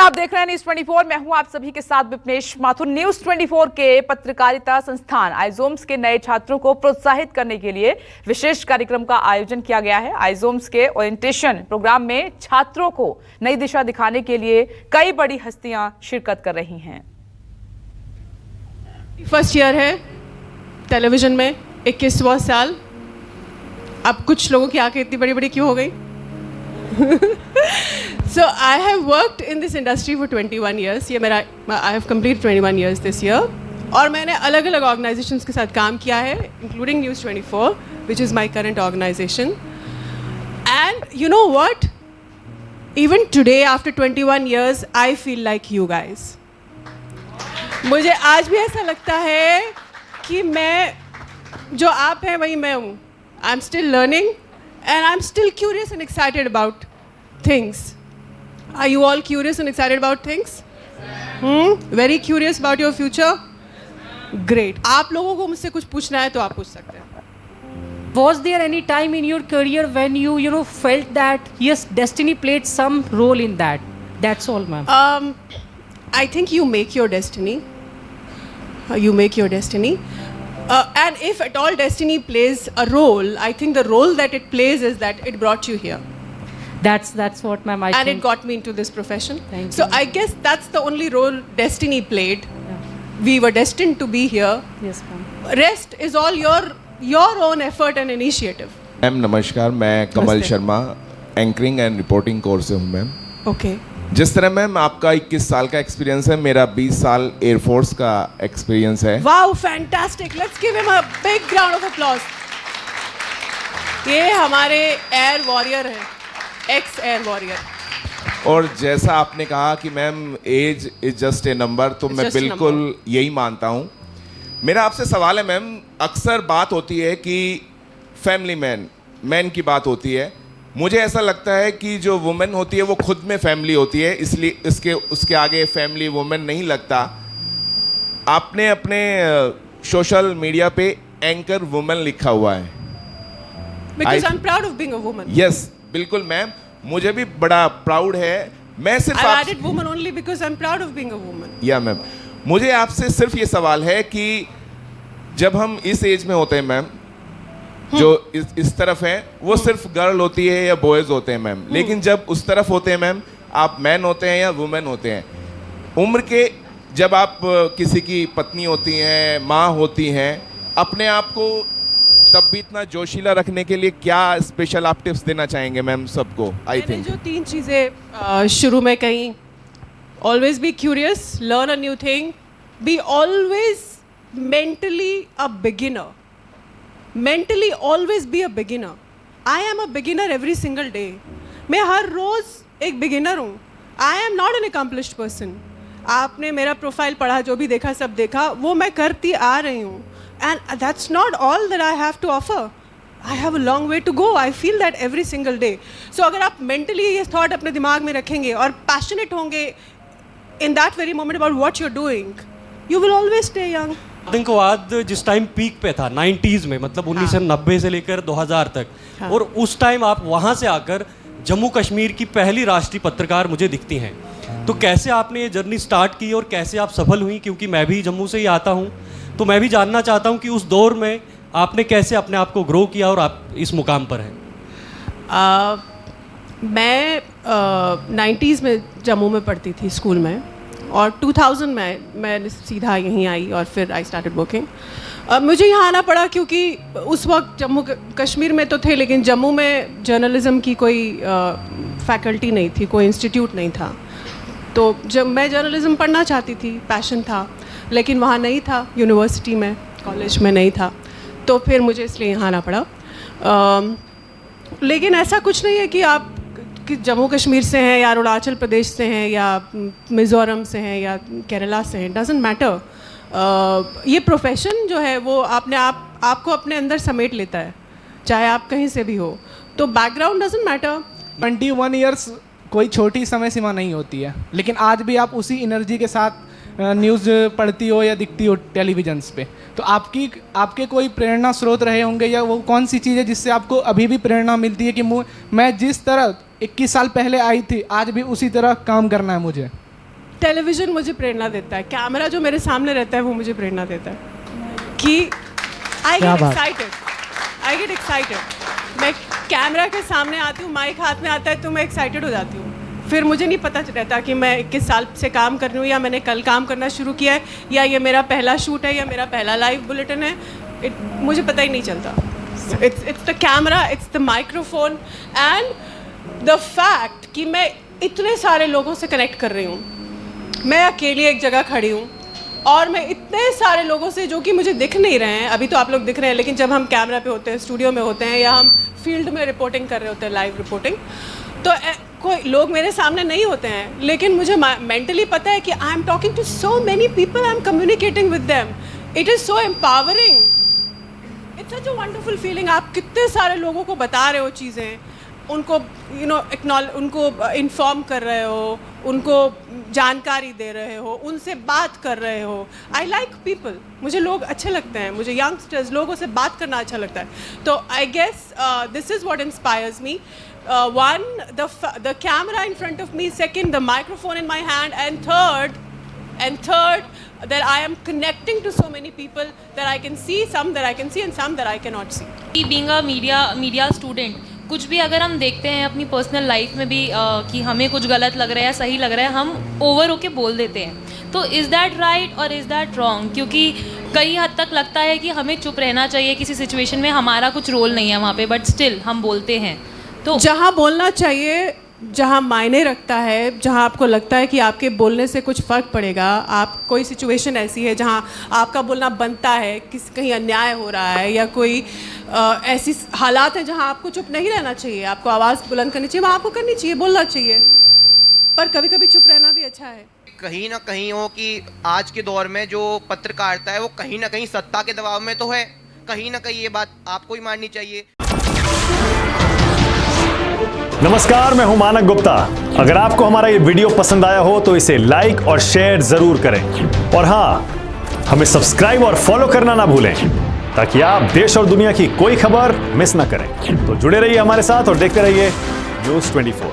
आप देख रहे हैं न्यूज 24। मैं हूं आप सभी के साथ विपनेश माथुर। न्यूज 24 के पत्रकारिता संस्थान आइजोम्स के नए छात्रों को प्रोत्साहित करने के लिए विशेष कार्यक्रम का आयोजन किया गया है। आइजोम्स के ओरिएंटेशन प्रोग्राम में छात्रों को नई दिशा दिखाने के लिए कई बड़ी हस्तियां शिरकत कर रही हैं। फर्स्ट ईयर है टेलीविजन में, 21वां साल। अब कुछ लोगों की आंखें इतनी बड़ी बड़ी क्यों हो गई? So I have worked in this industry for 21 years. ये मेरा I have completed 21 years this year. और मैंने अलग अलग organizations के साथ काम किया है, including News 24, which is my current organization. And you know what? Even today, after 21 years, I feel like you guys. मुझे आज भी ऐसा लगता है कि मैं जो आप हैं वही मैं हूँ. I'm still learning and I'm still curious and excited about things. Are you all curious and excited about things? Very curious about your future? Great. आप लोगों को मुझसे कुछ पूछना है तो आप पूछ सकते हैं. Was there any time in your career when you felt that yes, destiny played some role in that? That's all, ma'am. I think you make your destiny. You make your destiny. And if at all destiny plays a role, I think the role that it plays is that it brought you here. That's what, ma'am, I and think. It got me into this profession. Thank so you. I guess that's the only role destiny played. Yeah. We were destined to be here. Yes, ma'am. Rest is all your own effort and initiative. Ma'am नमस्कार, मैं Kamal Sharma anchoring and reporting course से हूँ ma'am. Okay. जिस तरह ma'am आपका 21 साल का experience है, मेरा 20 साल एयरफोर्स का एक्सपीरियंस है। Wow, fantastic. Let's give him a big round of applause. ये हमारे एयर वॉरियर हैं, एक्स एयर वॉरियर। और जैसा आपने कहा कि ma'am age is just a number, तो मैं बिल्कुल यही मानता हूँ। मेरा आपसे सवाल है मैम, अक्सर बात होती है कि फैमिली मैन की बात होती है। मुझे ऐसा लगता है कि जो वुमेन होती है वो खुद में फैमिली होती है, इसलिए उसके आगे फैमिली वुमेन नहीं लगता। आपने अपने सोशल मीडिया पे एंकर वुमेन लिखा हुआ है। Because I'm proud of being a woman. Yes, बिल्कुल मैम, मुझे भी बड़ा प्राउड है। मैं सिर्फ I added woman only because I'm proud of being a woman. या मैम, मुझे आपसे सिर्फ ये सवाल है कि जब हम इस एज में होते हैं मैम, जो इस तरफ है वो सिर्फ गर्ल होती है या बॉयज होते हैं मैम, लेकिन जब उस तरफ होते हैं मैम, आप मैन होते हैं या वुमेन होते हैं, उम्र के जब आप किसी की पत्नी होती हैं, माँ होती हैं, अपने आप को तब भी इतना जोशीला रखने के लिए क्या स्पेशल आप टिप्स देना चाहेंगे मैम सबको? आई थिंक जो 3 चीज़ें शुरू में कहीं, always be curious, learn a new thing, be always mentally a beginner. Mentally always be a beginner. I am a beginner every single day. मैं हर रोज़ एक beginner हूँ. I am not an accomplished person. आपने मेरा profile पढ़ा, जो भी देखा सब देखा, वो मैं करती आ रही हूँ. And that's not all that I have to offer. I have a long way to go. I feel that every single day. So अगर आप mentally ये thought अपने दिमाग में रखेंगे और passionate होंगे in that very moment about what you're doing, you will always stay young. आतंकवाद जिस टाइम पीक पे था 90s में, मतलब 1990 से लेकर 2000 तक, और उस टाइम आप वहाँ से आकर जम्मू कश्मीर की पहली राष्ट्रीय पत्रकार मुझे दिखती हैं। तो कैसे आपने ये जर्नी स्टार्ट की और कैसे आप सफल हुई? क्योंकि मैं भी जम्मू से ही आता हूँ, तो मैं भी जानना चाहता हूँ कि उस दौर में आपने कैसे अपने आप को ग्रो किया और आप इस मुकाम पर हैं। मैं 90s में जम्मू में पढ़ती थी स्कूल में, और 2000 में मैं सीधा यहीं आई और फिर आई स्टार्टेड वर्किंग. मुझे यहाँ आना पड़ा क्योंकि उस वक्त जम्मू कश्मीर में तो थे, लेकिन जम्मू में जर्नलिज़म की कोई फैकल्टी नहीं थी, कोई इंस्टीट्यूट नहीं था. तो जब मैं जर्नलिज़म पढ़ना चाहती थी, पैशन था, लेकिन वहाँ नहीं था, यूनिवर्सिटी में, कॉलेज में नहीं था, तो फिर मुझे इसलिए यहाँ आना पड़ा. लेकिन ऐसा कुछ नहीं है कि आप कि जम्मू कश्मीर से हैं या अरुणाचल प्रदेश से हैं या मिज़ोरम से हैं या केरला से हैं, डजेंट मैटर. ये प्रोफेशन जो है वो आपको अपने अंदर समेट लेता है, चाहे आप कहीं से भी हो. तो बैकग्राउंड डजेंट मैटर. 21 ईयर्स कोई छोटी समय सीमा नहीं होती है, लेकिन आज भी आप उसी एनर्जी के साथ न्यूज़ पढ़ती हो या दिखती हो टेलीविजन्स पे, तो आपके कोई प्रेरणा स्रोत रहे होंगे, या वो कौन सी चीज़ है जिससे आपको अभी भी प्रेरणा मिलती है कि मैं जिस तरह 21 साल पहले आई थी, आज भी उसी तरह काम करना है मुझे? टेलीविज़न मुझे प्रेरणा देता है, कैमरा जो मेरे सामने रहता है वो मुझे प्रेरणा देता है कि आई गेट एक्साइटेड। मैं कैमरा के सामने आती हूँ, माइक हाथ में आता है तो मैं एक्साइटेड हो जाती हूँ। फिर मुझे नहीं पता रहता कि मैं 21 साल से काम कर रही हूँ या मैंने कल काम करना शुरू किया है या ये मेरा पहला शूट है या मेरा पहला लाइव बुलेटिन है। मुझे पता ही नहीं चलता। It's the camera, it's the microphone and the fact कि मैं इतने सारे लोगों से कनेक्ट कर रही हूँ। मैं अकेली एक जगह खड़ी हूँ और मैं इतने सारे लोगों से जो कि मुझे दिख नहीं रहे हैं, अभी तो आप लोग दिख रहे हैं, लेकिन जब हम कैमरा पे होते हैं, स्टूडियो में होते हैं या हम फील्ड में रिपोर्टिंग कर रहे होते हैं, लाइव रिपोर्टिंग, तो कोई लोग मेरे सामने नहीं होते हैं, लेकिन मुझे मेंटली पता है कि I am talking to so many people, I am communicating with them. It is so empowering, it's such a wonderful feeling. आप कितने सारे लोगों को बता रहे हो चीज़ें, उनको उनको इन्फॉर्म कर रहे हो, उनको जानकारी दे रहे हो, उनसे बात कर रहे हो। आई लाइक पीपल, मुझे लोग अच्छे लगते हैं, मुझे यंगस्टर्स, लोगों से बात करना अच्छा लगता है। तो I guess this is what inspires me. One, the camera in front of me. Second, the microphone in my hand. And third, that I am connecting to so many people that I can see, some that I can see and some that I cannot see. Being a media student, कुछ भी अगर हम देखते हैं अपनी personal life में भी कि हमें कुछ गलत लग रहा है या सही लग रहा है, हम ओवर होके बोल देते हैं। तो इज़ दैट राइट और इज़ दैट रॉन्ग? क्योंकि कई हद तक लगता है कि हमें चुप रहना चाहिए किसी सिचुएशन में, हमारा कुछ रोल नहीं है वहाँ पे, बट स्टिल हम बोलते हैं। तो जहाँ बोलना चाहिए, जहाँ मायने रखता है, जहाँ आपको लगता है कि आपके बोलने से कुछ फ़र्क पड़ेगा, आप कोई सिचुएशन ऐसी है जहाँ आपका बोलना बनता है, कहीं अन्याय हो रहा है या कोई ऐसी हालात है जहाँ आपको चुप नहीं रहना चाहिए, आपको आवाज़ बुलंद करनी चाहिए, वहाँ आपको करनी चाहिए, बोलना चाहिए। पर कभी कभी चुप रहना भी अच्छा है। कहीं ना कहीं हो कि आज के दौर में जो पत्रकारिता है वो कहीं ना कहीं सत्ता के दबाव में तो है, कहीं ना कहीं ये बात आपको ही माननी चाहिए। नमस्कार, मैं हूं मानक गुप्ता। अगर आपको हमारा ये वीडियो पसंद आया हो तो इसे लाइक और शेयर जरूर करें, और हाँ, हमें सब्सक्राइब और फॉलो करना ना भूलें ताकि आप देश और दुनिया की कोई खबर मिस ना करें। तो जुड़े रहिए हमारे साथ और देखते रहिए News 24।